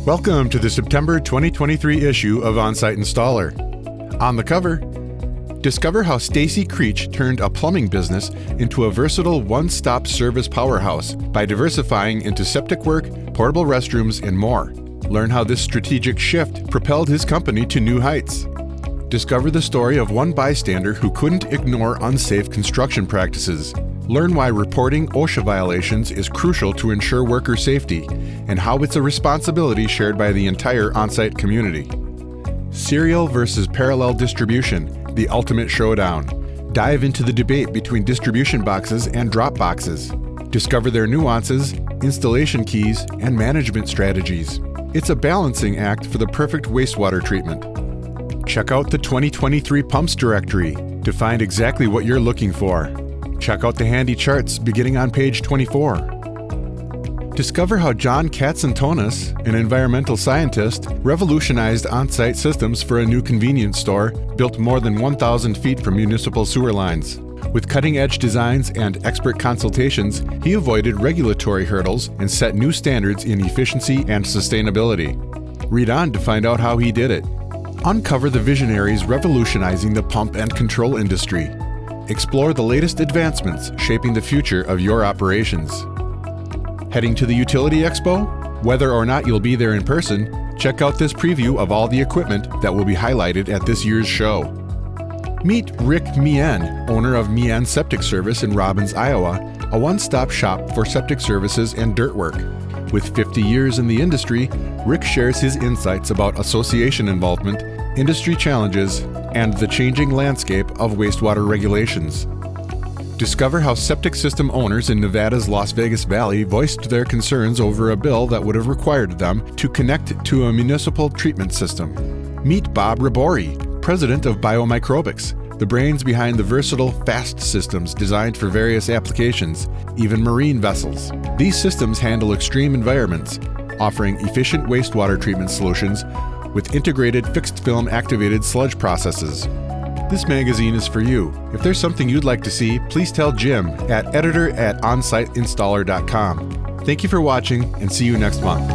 Welcome to the September 2023 issue of Onsite Installer. On the cover, discover how Stacy Creech turned a plumbing business into a versatile one-stop service powerhouse by diversifying into septic work, portable restrooms, and more. Learn how this strategic shift propelled his company to new heights. Discover the story of one bystander who couldn't ignore unsafe construction practices. Learn why reporting OSHA violations is crucial to ensure worker safety, and how it's a responsibility shared by the entire on-site community. Serial versus parallel distribution, the ultimate showdown. Dive into the debate between distribution boxes and drop boxes. Discover their nuances, installation keys, and management strategies. It's a balancing act for the perfect wastewater treatment. Check out the 2023 Pumps Directory to find exactly what you're looking for. Check out the handy charts beginning on page 24. Discover how John Katsantonis, an environmental scientist, revolutionized on-site systems for a new convenience store built more than 1,000 feet from municipal sewer lines. With cutting-edge designs and expert consultations, he avoided regulatory hurdles and set new standards in efficiency and sustainability. Read on to find out how he did it. Uncover the visionaries revolutionizing the pump and control industry. Explore the latest advancements shaping the future of your operations. Heading to the Utility Expo? Whether or not you'll be there in person, check out this preview of all the equipment that will be highlighted at this year's show. Meet Rick Mien, owner of Mien Septic Service in Robbins, Iowa, a one-stop shop for septic services and dirt work. With 50 years in the industry, Rick shares his insights about association involvement, industry challenges, and the changing landscape of wastewater regulations. Discover how septic system owners in Nevada's Las Vegas Valley voiced their concerns over a bill that would have required them to connect to a municipal treatment system. Meet Bob Rabori, president of Biomicrobics, the brains behind the versatile FAST systems designed for various applications, even marine vessels. These systems handle extreme environments, offering efficient wastewater treatment solutions with integrated fixed-film activated sludge processes. This magazine is for you. If there's something you'd like to see, please tell Jim at editor@onsiteinstaller.com. Thank you for watching, and see you next month.